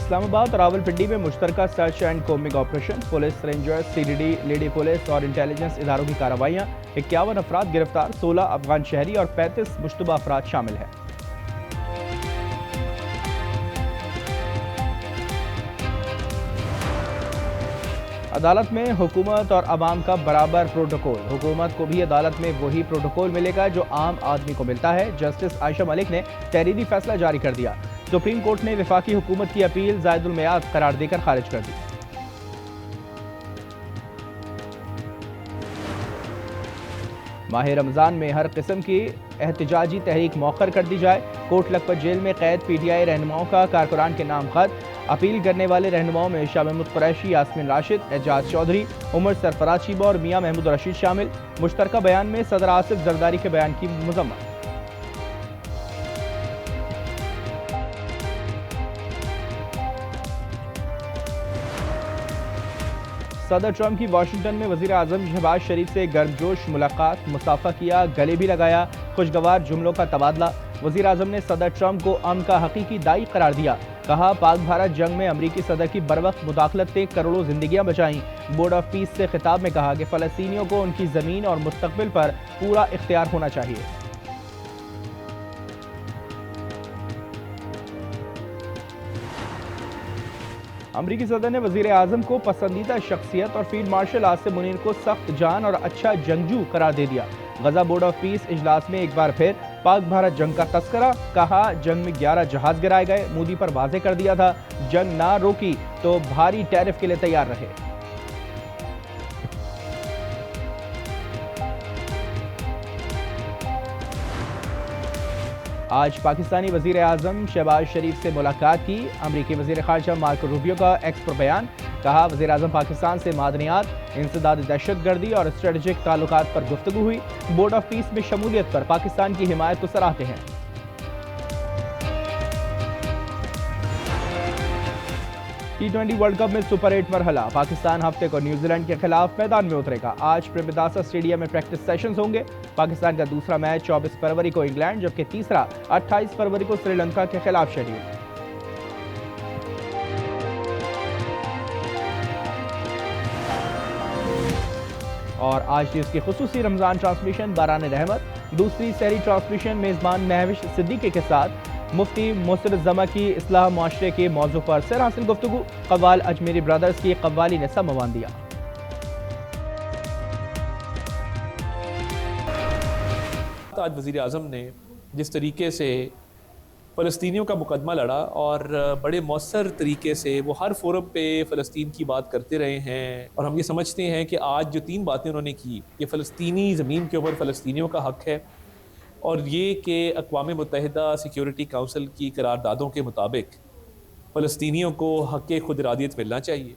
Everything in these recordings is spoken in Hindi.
इस्लामाबाद और रावलपिंडी में मुश्तरका search and combing operation, police, rangers, CDD, lady police और इंटेलिजेंस इदारों की कार्रवाइयाँ। 51 अफराद गिरफ्तार, 16 अफगान शहरी और 35 मुश्तबा अफराद शामिल हैं। अदालत में हुकूमत और आवाम का बराबर प्रोटोकॉल। हुकूमत को भी अदालत में वही प्रोटोकॉल मिलेगा जो आम आदमी को मिलता है। जस्टिस आयशा मलिक ने तहरीरी फैसला जारी कर दिया। सुप्रीम कोर्ट ने वफाकी हुकूमत की अपील जायदुल मियाद करार देकर खारिज कर दी। माह रमज़ान में हर किस्म की एहतजाजी तहरीक मौखर कर दी जाए। कोट लखपत जेल में कैद पीटीआई रहनुमाओं का कारकुरान के नाम खत। अपील करने वाले रहनुमाओं में शाह महमूद कुरैशी, यास्मीन राशिद, एजाज चौधरी, उमर सरफराज शीबा और मियां महमूद रशीद शामिल। मुश्तरका बयान में सदर आसिफ जरदारी के बयान की मजम्मत। सदर ट्रंप की वाशिंगटन में वजीर आजम शहबाज शरीफ से गर्मजोश मुलाकात, मुसाफा किया, गले भी लगाया, खुशगवार जुमलों का तबादला। वजीर आजम ने सदर ट्रंप को अमन का हकीकी दाई करार दिया। कहा, पाक भारत जंग में अमरीकी सदर की बरवक्त मुदाखलत से करोड़ों जिंदगियां बचाईं। बोर्ड ऑफ पीस से खिताब में कहा कि फलस्तीनियों को उनकी जमीन और मुस्तकबिल पर पूरा इख्तियार होना चाहिए। अमरीकी सदर ने वजीर आजम को पसंदीदा शख्सियत और फील्ड मार्शल आसिम मुनीर को सख्त जान और अच्छा जंगजू करार दे दिया। गजा बोर्ड ऑफ पीस इजलास में एक बार फिर पाक भारत जंग का तस्करा। कहा, जंग में 11 जहाज गिराए गए। मोदी पर वाजे कर दिया था, जंग ना रोकी तो भारी टैरिफ के लिए तैयार रहे। आज पाकिस्तानी वजीर आजम शहबाज शरीफ से मुलाकात की। अमरीकी वजीर खारजा मार्को रूबियो का एक्स पर बयान। कहा, वजीर आजम पाकिस्तान से मादनियात, इंसदाद दहशतगर्दी और स्ट्रेटेजिक ताल्लुकात पर गुफ्तगू हुई। बोर्ड ऑफ पीस में शमूलियत पर पाकिस्तान की हिमायत को सराहते हैं। T20 वर्ल्ड कप में सुपर 8 मरहला। पाकिस्तान हफ्ते को न्यूजीलैंड के खिलाफ मैदान में उतरेगा। आज प्रेमदासा स्टेडियम में प्रैक्टिस सेशंस होंगे। पाकिस्तान का दूसरा मैच 24 फरवरी को इंग्लैंड, जबकि तीसरा 28 फरवरी को श्रीलंका के खिलाफ शेड्यूल। और आज न्यूज़ की खुसूसी रमजान ट्रांसमिशन बारान रहमत, दूसरी सहरी ट्रांसमिशन मेजबान महविश सिद्दीकी के साथ मुफ्ती मोहसिन जमा की इस्लाह मुआशरे के मौजू पर सर हासिल गुफ्तगू। कव्वाल अजमेरी ब्रदर्स की कव्वाली ने समवान दिया। आज वज़ीर आज़म ने जिस तरीके से फ़लस्तीनियों का मुकदमा लड़ा और बड़े मौसर तरीके से वो हर फोरम पे फ़लस्तीन की बात करते रहे हैं, और हम ये समझते हैं कि आज जो 3 बातें उन्होंने की, ये फ़लस्तीनी ज़मीन के ऊपर फ़लस्तीनियों का हक़ है, और ये कि अक़वाम मुत्तहिदा सिक्योरिटी काउंसिल की करारदादों के मुताबिक फ़लस्तीनियों को हक़ खुद इरादियत मिलना चाहिए।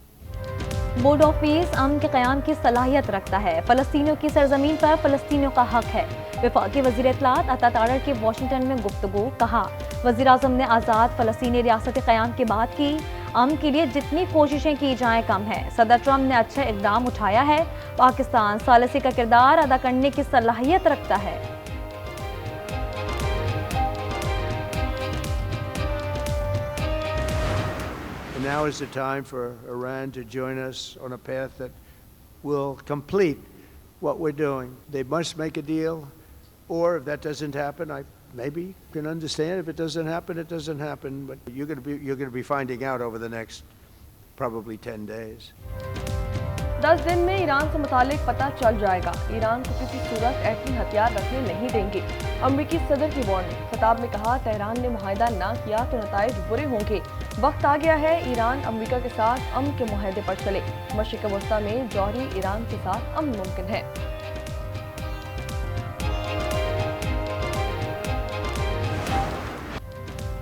बोर्ड ऑफ पीस अमन के क़याम की सलाहियत रखता है। फ़लस्तीनियों की सरजमीन पर फ़लस्तीनियों का हक़ है। वफाकी वज़ीर इत्तलात अता तारड़ की वाशिंगटन में गुफ्तगू। कहा, वज़ीर आज़म ने आज़ाद फ़लस्तीनी रियासत क़याम की बात की। अमन के लिए जितनी कोशिशें की जाएं कम है। सदर ट्रंप ने अच्छा इक़दाम उठाया है। पाकिस्तान सालसी का किरदार अदा करने की सलाहियत रखता है। Now is the time for Iran to join us on a path that will complete what we're doing. They must make a deal, or if that doesn't happen, I maybe can understand. If it doesn't happen, it doesn't happen. But you're going to be finding out over the next probably 10 days. 10 दिन में ईरान से मुतालिक पता चल जाएगा। ईरान को किसी सूरत एटमी हथियार रखने नहीं देंगे। अमरीकी सदर की वार्निंग। खिताब में कहा, तेहरान ने मुआहिदा ना किया तो नताइज बुरे होंगे। वक्त आ गया है ईरान अमरीका के साथ अमन के मुआहदे पर चले। मशरिक़ वस्ता में जौहरी ईरान के साथ अमन मुमकिन है।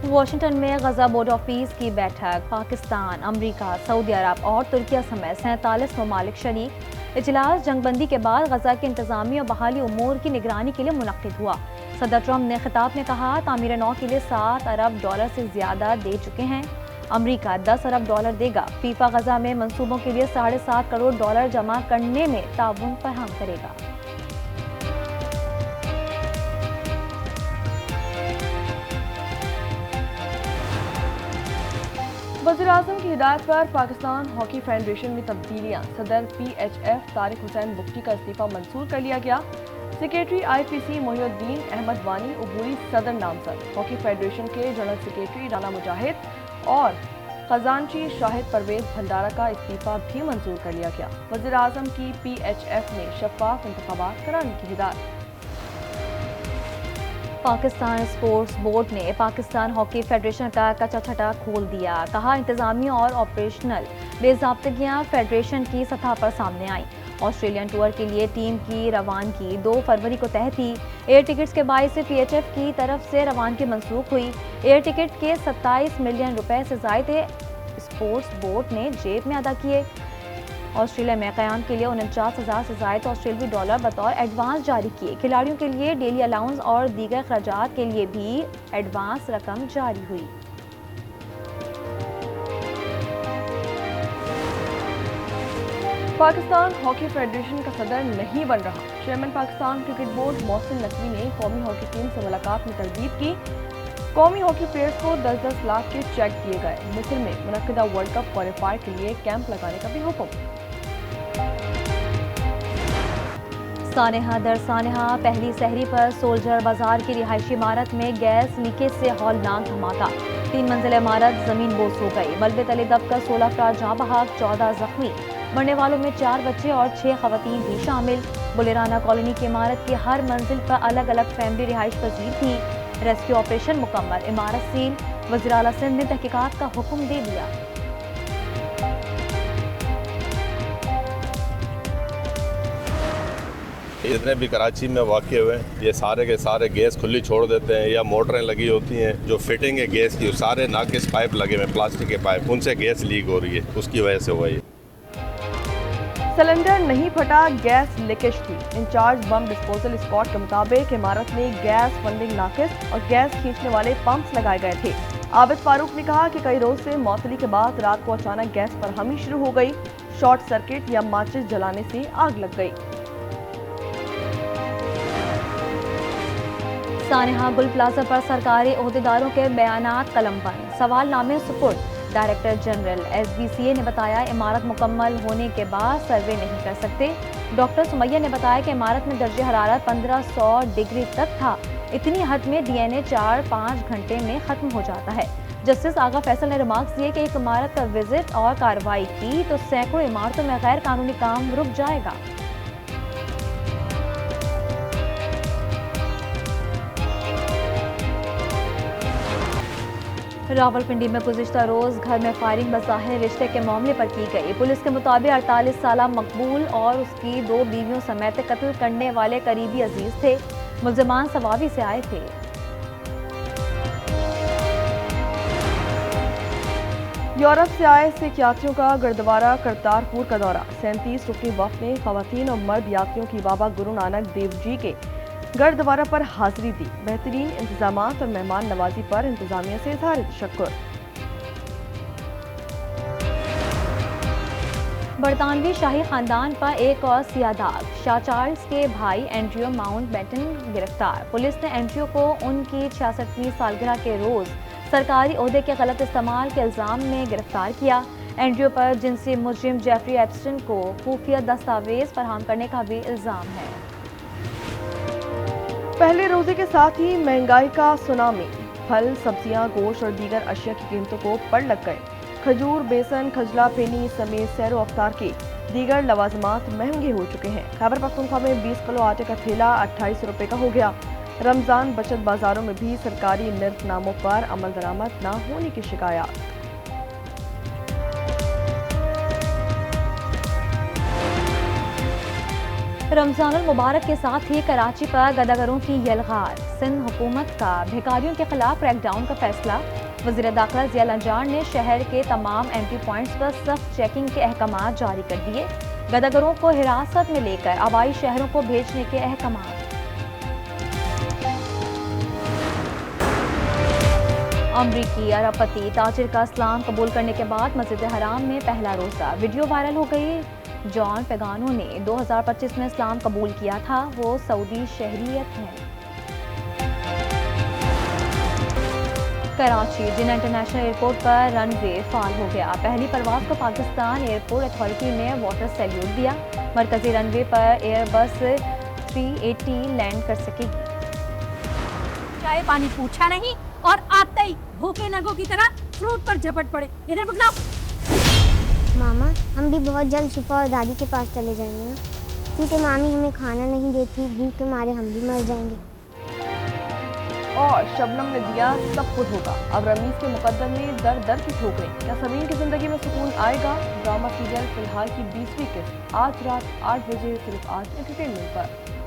वाशिंगटन में गजा बोर्ड ऑफ पीस की बैठक। पाकिस्तान, अमरीका, सऊदी अरब और तुर्किया समेत 47 ममालिक शरीक। इजलास जंगबंदी के बाद गजा के इंतजामी और बहाली उमूर की निगरानी के लिए मुनक्किद हुआ। सदर ट्रंप ने खिताब में कहा, तामीर नौ के लिए $7 अरब से ज्यादा दे चुके हैं। अमरीका $10 अरब देगा। फीफा गजा में मंसूबों के लिए $7.5 करोड़ जमा करने में ताउन फराहम करेगा। वज़ीर-ए-आज़म की हिदायत पर पाकिस्तान हॉकी फेडरेशन में तब्दीलियां। सदर PHF तारिक हुसैन बुख्ती का इस्तीफा मंजूर कर लिया गया। सेक्रेटरी IPC मोहिउद्दीन अहमद वानी अबूरी सदर नामजद। हॉकी फेडरेशन के जनरल सेक्रेटरी राना मुजाहिद और खजानची शाहिद परवेज भंडारा का इस्तीफा भी मंजूर कर लिया गया। वज़ीर-ए-आज़म की PHF में शफाफ इंतखाबात कराने की हिदायत। पाकिस्तान स्पोर्ट्स बोर्ड ने पाकिस्तान हॉकी फेडरेशन का कच्चा छटा खोल दिया। कहा, इंतजामिया और ऑपरेशनल बेज़ाब्तगियां फेडरेशन की सतह पर सामने आई। ऑस्ट्रेलियन टूर के लिए टीम की रवानगी 2 फरवरी को तय थी। एयर टिकट्स के बायस से PHF की तरफ से रवानगी मनसूख हुई। एयर टिकट के 27 मिलियन रुपए से ज़ायद स्पोर्ट्स बोर्ड ने जेब में अदा किए। ऑस्ट्रेलिया में क़याम के लिए 49,000 से ज़ायद ऑस्ट्रेलियाई डॉलर बतौर एडवांस जारी किए। खिलाड़ियों के लिए डेली अलाउंस और दीगर अखराजात के लिए भी एडवांस रकम जारी हुई। पाकिस्तान हॉकी फेडरेशन का सदर नहीं बन रहा। Chairman Pakistan cricket board Mohsin Naqvi ने कौमी हॉकी टीम से मुलाकात में तरदीद की। कौमी हॉकी प्लेयर्स को 10-10 लाख के चेक दिए गए। मिस्र में मुनक्किदा वर्ल्ड कप क्वालिफायर के लिए कैंप लगाने का भी हुक्म। सानेहा दर सानेहा पहली सहरी पर सोल्जर बाजार की रिहायशी इमारत में गैस लीकेज से हौलनाक धमाका। 3 मंजिल इमारत जमीन बोस हो गई। मलबे तले दबकर 16 अफराद जाँ बहक, 14 जख्मी। मरने वालों में 4 बच्चे और 6 खवातीन भी शामिल। बुलेराना कॉलोनी की इमारत की हर मंजिल पर अलग अलग फैमिली रिहाइश पजीर थी। रेस्क्यू ऑपरेशन मुकम्मल, इमारत सील। वज़ीर आला सिंध ने तहकीकात का हुक्म दे दिया। जितने भी कराची में वाक़े हुए ये सारे के सारे गैस खुली छोड़ देते हैं या मोटरें लगी होती हैं जो फिटिंग है गैस की, सारे नाकिस पाइप लगे हुए प्लास्टिक के पाइप, उनसे गैस लीक हो रही है, उसकी वजह से हुआ ये। सिलेंडर नहीं फटा, गैस लीकेज थी। इंचार्ज बम डिस्पोजल स्क्वाड के मुताबिक इमारत में गैस फंडिंग नाकिस और गैस खींचने वाले पंप्स लगाए गए थे। आबिद फारूक ने कहा कि कई रोज से मौतली के बाद रात को अचानक गैस फरहमी शुरू हो गई। शॉर्ट सर्किट या माचिस जलाने से आग लग गई। सानेहा गुल प्लाजा पर सरकारी ओहदेदारों के बयानात कलमबंद। सवालनामे सुपुर्द। डायरेक्टर जनरल SBCA ने बताया, इमारत मुकम्मल होने के बाद सर्वे नहीं कर सकते। डॉक्टर सुमैया ने बताया कि इमारत में दर्जे हरारत 1500 डिग्री तक था। इतनी हद में DNA 4-5 घंटे में खत्म हो जाता है। जस्टिस आगा फैसल ने रिमार्क्स दिए कि एक इमारत का विजिट और कार्रवाई की तो सैकड़ों इमारतों में गैर कानूनी काम रुक जाएगा। रावलपिंडी में गुज़िश्ता रोज घर में फायरिंग बज़ाहिर रिश्ते के मामले पर की गई। पुलिस के मुताबिक 48 साला मकबूल और उसकी 2 बीवियों समेत कत्ल करने वाले करीबी अजीज थे। मुल्ज़िमान सवावी से आए थे। यूरोप से आए सिख यात्रियों का गुरुद्वारा करतारपुर का दौरा। 37 रुकनी वफ़द ने खवातीन और मर्द यात्रियों की बाबा गुरु नानक देव जी के गुरुद्वारा पर हाजिरी दी। बेहतरीन इंतजामात और मेहमान नवाजी पर इंतजामिया से इज़हार तशक्कुर। बरतानवी शाही खानदान पर एक और सियाह दाग। शाह चार्ल्स के भाई एंड्रियो माउंटबेटन गिरफ्तार। पुलिस ने एंड्रियो को उनकी 66वीं सालगिरह के रोज सरकारी ओहदे के गलत इस्तेमाल के इल्जाम में गिरफ्तार किया। एंड्रियो पर जिनसी मुजरिम जेफरी एप्स्टन को खुफिया दस्तावेज फराहम करने का भी इल्जाम है। पहले रोजे के साथ ही महंगाई का सुनामी। फल, सब्जियां, गोश्त और दीगर अशिया की कीमतों को पड़ लग गए। खजूर, बेसन, खजला, फेनी समेत सैर अफ्तार के दीगर लवाजमात महंगे हो चुके हैं। खैबर पख्तूनख्वा में 20 किलो आटे का ठेला 28 रुपए का हो गया। रमजान बचत बाजारों में भी सरकारी निर्खनामों पर अमल दरामद न होने की शिकायत। रमजानुल मुबारक के साथ ही कराची पर गदागरों की यलगार। सिंध हुकूमत का भिखारियों के खिलाफ क्रैकडाउन का फैसला। वज़ीर दाखिला ज़िया लंजान ने शहर के तमाम एंट्री पॉइंट्स पर सख्त चेकिंग के अहकाम जारी कर दिए। गदागरों को हिरासत में लेकर आबाई शहरों को भेजने के अहकाम। अमरीकी अरबपति ताजिर का इस्लाम कबूल करने के बाद मस्जिद हराम में पहला रोज़ा। वीडियो वायरल हो गई। जॉन पेगानो ने 2025 में इस्लाम कबूल किया था। वो सऊदी शहरियत है। कराची जिन्ना इंटरनेशनल एयरपोर्ट पर रनवे फाल हो गया। पहली परवाज को पाकिस्तान एयरपोर्ट अथॉरिटी ने वाटर सैल्यूट दिया। मरकजी रनवे पर एयरबस 380 लैंड कर सकेगी। चाय पानी पूछा नहीं और आते ही भूखे नगों की तरह फ्रूट पर झपट पड़े। इधर पकड़ाओ। मामा, हम भी बहुत जल्द शिफा और दादी के पास चले जाएंगे, क्योंकि मामी हमें खाना नहीं देती, भूख के मारे हम भी मर जाएंगे। और शबनम ने दिया सब कुछ होगा। अब रमीज के मुकद्दर में दर दर की ठोकरें। क्या समीन की जिंदगी में सुकून आएगा? ड्रामा सीरियल फिलहाल की 20वीं किस्त आज रात 8 बजे सिर्फ आज एंटरटेनमेंट पर।